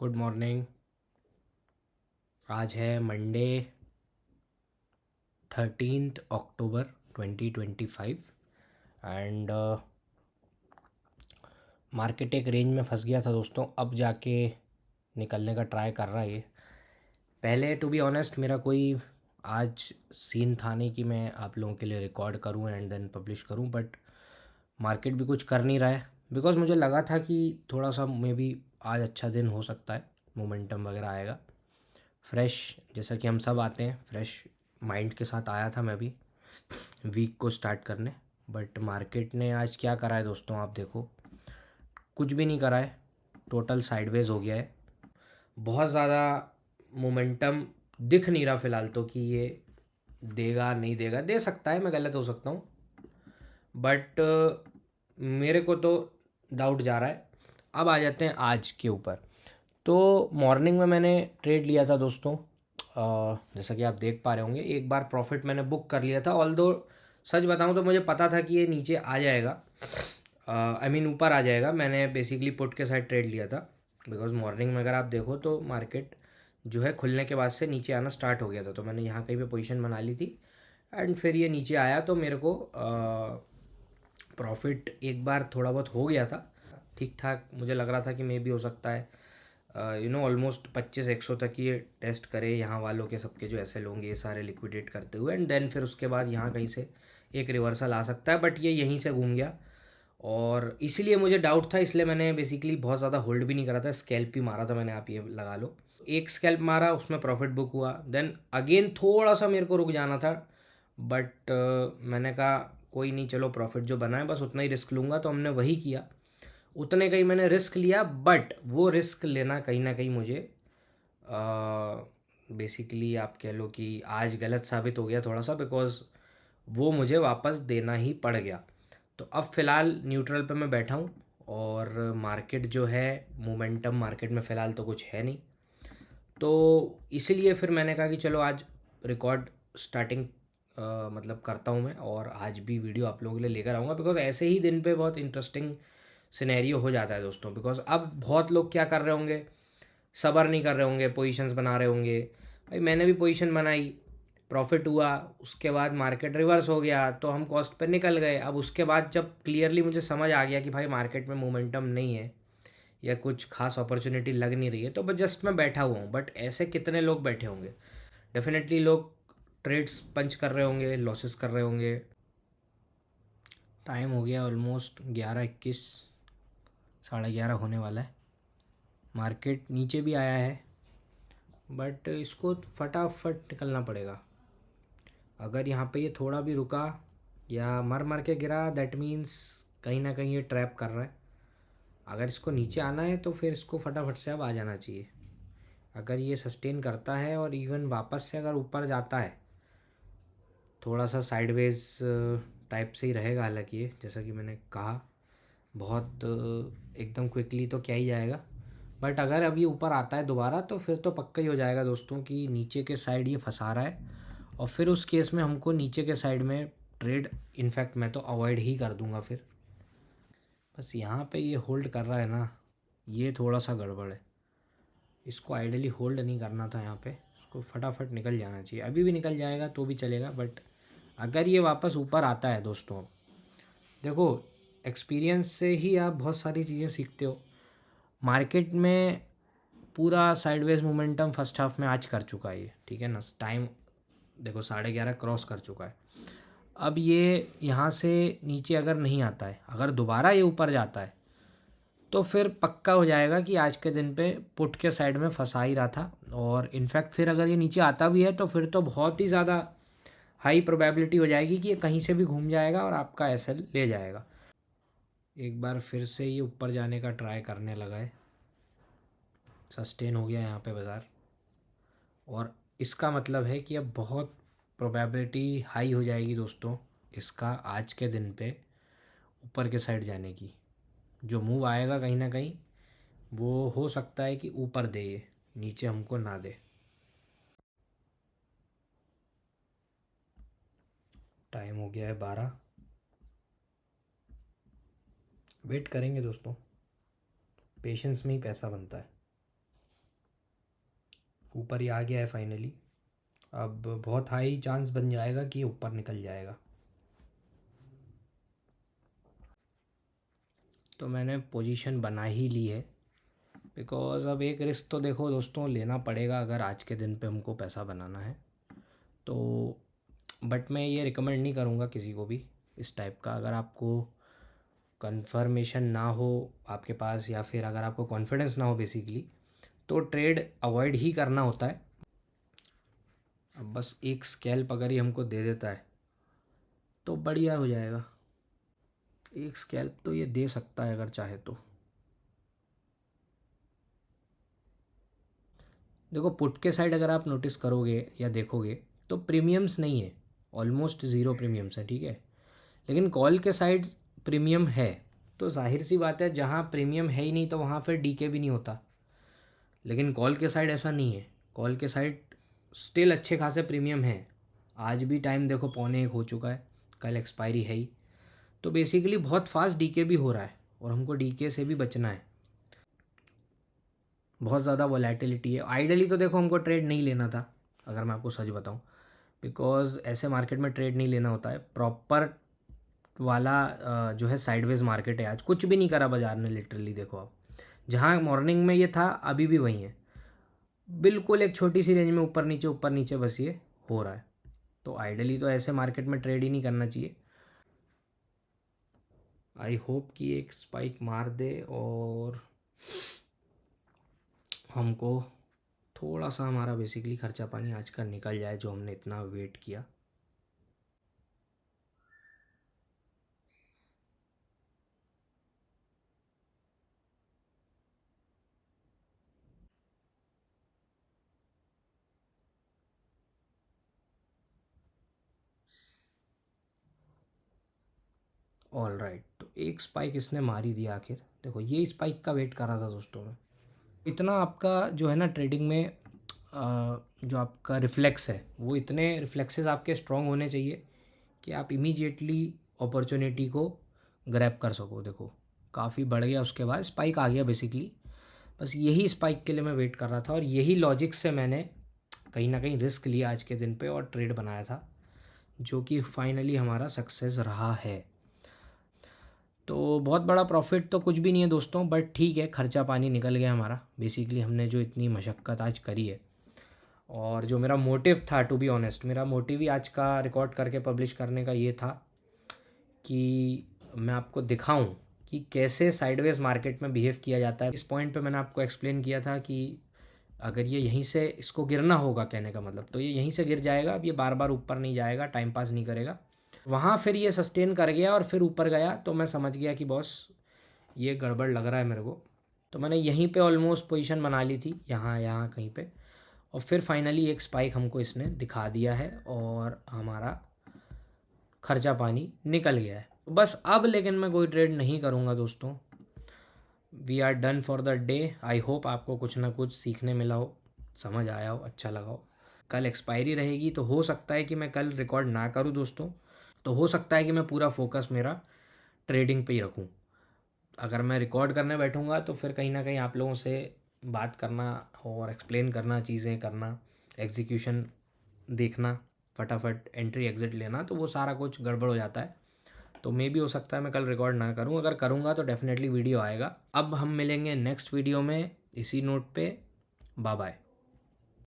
Good morning. आज है Monday 13 October 2025 and market एक रेंज में फंस गया था दोस्तों। अब जाके निकलने का ट्राई कर रहा है ये। पहले टू बी ऑनेस्ट मेरा कोई आज सीन था नहीं कि मैं आप लोगों के लिए रिकॉर्ड करूं एंड देन पब्लिश करूं, बट मार्केट भी कुछ कर नहीं रहा है बिकॉज मुझे लगा था कि थोड़ा सा मे बी आज अच्छा दिन हो सकता है, मोमेंटम वगैरह आएगा फ्रेश, जैसा कि हम सब आते हैं फ्रेश माइंड के साथ। आया था मैं भी वीक को स्टार्ट करने, बट मार्केट ने आज क्या करा है दोस्तों, आप देखो कुछ भी नहीं करा है। टोटल साइडवेज हो गया है। बहुत ज़्यादा मोमेंटम दिख नहीं रहा फ़िलहाल तो कि ये देगा नहीं देगा। दे सकता है, मैं गलत हो सकता हूँ, बट मेरे को तो डाउट जा रहा है। अब आ जाते हैं आज के ऊपर। तो मॉर्निंग में मैंने ट्रेड लिया था दोस्तों। जैसा कि आप देख पा रहे होंगे, एक बार प्रॉफिट मैंने बुक कर लिया था। ऑल्दो सच बताऊं तो मुझे पता था कि ये नीचे आ जाएगा, आई मीन ऊपर आ जाएगा। मैंने बेसिकली पुट के साथ ट्रेड लिया था बिकॉज मॉर्निंग में अगर आप देखो तो मार्केट जो है खुलने के बाद से नीचे आना स्टार्ट हो गया था। तो मैंने यहाँ कहीं पे पोजीशन बना ली थी एंड फिर ये नीचे आया तो मेरे को प्रॉफिट एक बार थोड़ा बहुत हो गया था ठीक ठाक। मुझे लग रहा था कि मे भी हो सकता है ऑलमोस्ट 25-100 तक ये टेस्ट करे यहाँ वालों के, सबके जो ऐसे होंगे ये सारे लिक्विडेट करते हुए, एंड देन फिर उसके बाद यहाँ कहीं से एक रिवर्सल आ सकता है। बट ये यहीं से घूम गया और इसीलिए मुझे डाउट था, इसलिए मैंने बेसिकली बहुत ज़्यादा होल्ड भी नहीं करा था। स्कैल्प ही मारा था मैंने, आप ये लगा लो। एक स्कैल्प मारा, उसमें प्रॉफिट बुक हुआ। देन अगेन थोड़ा सा मेरे को रुक जाना था, बट मैंने कहा कोई नहीं, चलो प्रॉफिट जो बना है बस उतना ही रिस्क लूँगा। तो हमने वही किया, उतने का ही मैंने रिस्क लिया। बट वो रिस्क लेना कहीं ना कहीं मुझे बेसिकली आप कह लो कि आज गलत साबित हो गया थोड़ा सा, बिकॉज वो मुझे वापस देना ही पड़ गया। तो अब फ़िलहाल न्यूट्रल पे मैं बैठा हूँ और मार्केट जो है, मोमेंटम मार्केट में फ़िलहाल तो कुछ है नहीं। तो इसीलिए फिर मैंने कहा कि चलो आज रिकॉर्ड स्टार्टिंग मतलब करता हूँ मैं, और आज भी वीडियो आप लोगों के लिए लेकर आऊँगा बिकॉज ऐसे ही दिन पे बहुत इंटरेस्टिंग सिनेरियो हो जाता है दोस्तों। बिकॉज अब बहुत लोग क्या कर रहे होंगे, सब्र नहीं कर रहे होंगे, पोजीशंस बना रहे होंगे। भाई मैंने भी पोजीशन बनाई, प्रॉफिट हुआ, उसके बाद मार्केट रिवर्स हो गया तो हम कॉस्ट पर निकल गए। अब उसके बाद जब क्लियरली मुझे समझ आ गया कि भाई मार्केट में मोमेंटम नहीं है या कुछ खास अपॉर्चुनिटी लग नहीं रही है, तो बस जस्ट मैं बैठा हुआ हूँ। बट ऐसे कितने लोग बैठे होंगे, डेफिनेटली लोग ट्रेड्स पंच कर रहे होंगे, लॉसेस कर रहे होंगे। टाइम हो गया ऑलमोस्ट 11:21, 11:30 होने वाला है। मार्केट नीचे भी आया है बट इसको फटाफट निकलना पड़ेगा। अगर यहाँ पे ये थोड़ा भी रुका या मर मर के गिरा, दैट मीन्स कहीं ना कहीं ये ट्रैप कर रहा है। अगर इसको नीचे आना है तो फिर इसको फटाफट से अब आ जाना चाहिए। अगर ये सस्टेन करता है और इवन वापस से अगर ऊपर जाता है, थोड़ा सा साइडवेज टाइप से ही रहेगा। हालांकि ये जैसा कि मैंने कहा बहुत एकदम क्विकली तो क्या ही जाएगा, बट अगर अब ये ऊपर आता है दोबारा तो फिर तो पक्का ही हो जाएगा दोस्तों कि नीचे के साइड ये फंसा रहा है। और फिर उस केस में हमको नीचे के साइड में ट्रेड, इनफैक्ट मैं तो अवॉइड ही कर दूंगा फिर। बस यहाँ पे ये होल्ड कर रहा है ना, ये थोड़ा सा गड़बड़ है। इसको आइडियली होल्ड नहीं करना था यहाँ पे, इसको फटाफट निकल जाना चाहिए। अभी भी निकल जाएगा तो भी चलेगा, बट अगर ये वापस ऊपर आता है दोस्तों, देखो एक्सपीरियंस से ही आप बहुत सारी चीज़ें सीखते हो। मार्केट में पूरा साइडवेज मोमेंटम फर्स्ट हाफ में आज कर चुका है ये, ठीक है ना। टाइम देखो 11:30 क्रॉस कर चुका है। अब ये यहाँ से नीचे अगर नहीं आता है, अगर दोबारा ये ऊपर जाता है तो फिर पक्का हो जाएगा कि आज के दिन पे पुट के साइड में फंसा ही रहा था। और इनफैक्ट फिर अगर ये नीचे आता भी है तो फिर तो बहुत ही ज़्यादा हाई प्रोबेबिलिटी हो जाएगी कि ये कहीं से भी घूम जाएगा और आपका एसएल ले जाएगा। एक बार फिर से ये ऊपर जाने का ट्राई करने लगा है, सस्टेन हो गया यहाँ पे बाज़ार, और इसका मतलब है कि अब बहुत प्रोबेबिलिटी हाई हो जाएगी दोस्तों इसका आज के दिन पे ऊपर के साइड जाने की। जो मूव आएगा कहीं ना कहीं वो हो सकता है कि ऊपर दे, ये नीचे हमको ना दे। टाइम हो गया है 12, वेट करेंगे दोस्तों, पेशेंस में ही पैसा बनता है। ऊपर ही आ गया है फाइनली। अब बहुत हाई चांस बन जाएगा कि ऊपर निकल जाएगा। तो मैंने पोजीशन बना ही ली है, बिकॉज़ अब एक रिस्क तो देखो दोस्तों लेना पड़ेगा अगर आज के दिन पे हमको पैसा बनाना है तो। बट मैं ये रिकमेंड नहीं करूँगा किसी को भी इस टाइप का। अगर आपको कंफर्मेशन ना हो आपके पास, या फिर अगर आपको कॉन्फिडेंस ना हो बेसिकली, तो ट्रेड अवॉइड ही करना होता है। अब बस एक स्कैल्प अगर ही हमको दे देता है तो बढ़िया हो जाएगा। एक स्कैल्प तो ये दे सकता है अगर चाहे तो। देखो पुट के साइड अगर आप नोटिस करोगे या देखोगे तो प्रीमियम्स नहीं है, ऑलमोस्ट ज़ीरो प्रीमियम्स है, ठीक है। लेकिन कॉल के साइड प्रीमियम है, तो जाहिर सी बात है जहाँ प्रीमियम है ही नहीं तो वहाँ फिर डीके भी नहीं होता। लेकिन कॉल के साइड ऐसा नहीं है, कॉल के साइड स्टिल अच्छे खासे प्रीमियम है। आज भी टाइम देखो 1:45 हो चुका है, कल एक्सपायरी है ही। तो बेसिकली बहुत फास्ट डीके भी हो रहा है और हमको डीके से भी बचना है। बहुत ज़्यादा वॉलेटिलिटी है। आइडली तो देखो हमको ट्रेड नहीं लेना था अगर मैं आपको सच बताऊं, बिकॉज़ ऐसे मार्केट में ट्रेड नहीं लेना होता है। प्रॉपर वाला जो है साइडवेज मार्केट है। आज कुछ भी नहीं करा बाजार ने लिटरली, देखो आप जहाँ मॉर्निंग में ये था अभी भी वही है, बिल्कुल एक छोटी सी रेंज में ऊपर नीचे बस ये हो रहा है। तो आइडली तो ऐसे मार्केट में ट्रेड ही नहीं करना चाहिए। आई होप कि एक स्पाइक मार दे और हमको थोड़ा सा हमारा बेसिकली खर्चा पानी आज का निकल जाए जो हमने इतना वेट किया। ऑल राइट, तो एक स्पाइक इसने मार ही दिया आखिर। देखो ये स्पाइक का वेट कर रहा था दोस्तों मैं। इतना आपका जो है ना ट्रेडिंग में जो आपका रिफ्लेक्स है वो इतने रिफ्लेक्सेस आपके स्ट्रॉन्ग होने चाहिए कि आप इमीडिएटली अपॉर्चुनिटी को ग्रैब कर सको। देखो काफ़ी बढ़ गया, उसके बाद स्पाइक आ गया बेसिकली। बस यही स्पाइक के लिए मैं वेट कर रहा था और यही लॉजिक से मैंने कहीं ना कहीं रिस्क लिया आज के दिन पे और ट्रेड बनाया था, जो कि फाइनली हमारा सक्सेस रहा है। तो बहुत बड़ा प्रॉफिट तो कुछ भी नहीं है दोस्तों, बट ठीक है, खर्चा पानी निकल गया हमारा। बेसिकली हमने जो इतनी मशक्क़त आज करी है और जो मेरा मोटिव था, टू बी ऑनेस्ट मेरा मोटिव ही आज का रिकॉर्ड करके पब्लिश करने का ये था कि मैं आपको दिखाऊं कि कैसे साइडवेज मार्केट में बिहेव किया जाता है। इस पॉइंट पे मैंने आपको एक्सप्लेन किया था कि अगर ये यहीं से इसको गिरना होगा, कहने का मतलब तो ये यहीं से गिर जाएगा। अब ये बार बार ऊपर नहीं जाएगा, टाइम पास नहीं करेगा। वहाँ फिर ये सस्टेन कर गया और फिर ऊपर गया, तो मैं समझ गया कि बॉस ये गड़बड़ लग रहा है मेरे को। तो मैंने यहीं पे ऑलमोस्ट पोजीशन बना ली थी, यहाँ यहाँ कहीं पे, और फिर फाइनली एक स्पाइक हमको इसने दिखा दिया है और हमारा खर्चा पानी निकल गया है। बस अब लेकिन मैं कोई ट्रेड नहीं करूँगा दोस्तों। We are done for the day. I hope आपको कुछ ना कुछ सीखने मिला हो, समझ आया हो, अच्छा लगा हो। कल एक्सपायरी रहेगी तो हो सकता है कि मैं कल रिकॉर्ड ना करूँ दोस्तों। तो हो सकता है कि मैं पूरा फोकस मेरा ट्रेडिंग पे ही रखूँ। अगर मैं रिकॉर्ड करने बैठूँगा तो फिर कहीं ना कहीं आप लोगों से बात करना और एक्सप्लेन करना, चीज़ें करना, एग्जीक्यूशन देखना, फटाफट एंट्री एग्ज़िट लेना, तो वो सारा कुछ गड़बड़ हो जाता है। तो मे भी हो सकता है मैं कल रिकॉर्ड ना करूं। अगर करूंगा तो डेफिनेटली वीडियो आएगा। अब हम मिलेंगे नेक्स्ट वीडियो में इसी नोट पे। Bye bye.